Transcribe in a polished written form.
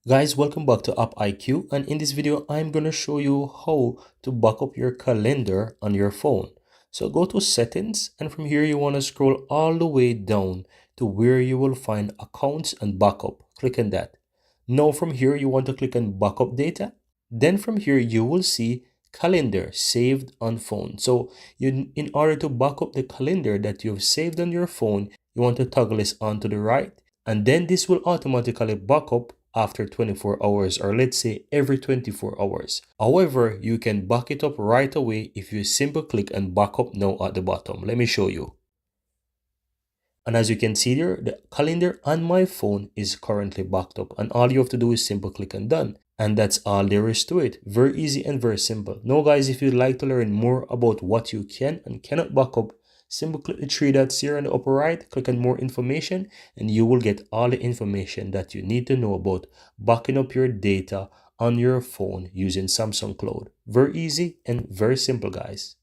Guys, welcome back to AppIQ, and in this video I'm going to show you how to back up your calendar on your phone. So go to settings, and from here you want to scroll all the way down to where you will find accounts and backup. Click on that. Now from here you want to click on backup data. Then from here you will see calendar saved on phone. So in order to back up the calendar that you've saved on your phone, you want to toggle this on to the right, and then this will automatically back up after 24 hours, or let's say every 24 hours. However, you can back it up right away if you simply click on backup now at the bottom. Let me show you. And as you can see there, the calendar on my phone is currently backed up, and all you have to do is simply click on done. And that's all there is to it. Very easy and very simple. Now guys, if you'd like to learn more about what you can and cannot back up, simply click the three dots here on the upper right, click on more information, and you will get all the information that you need to know about backing up your data on your phone using Samsung Cloud. Very easy and very simple, guys.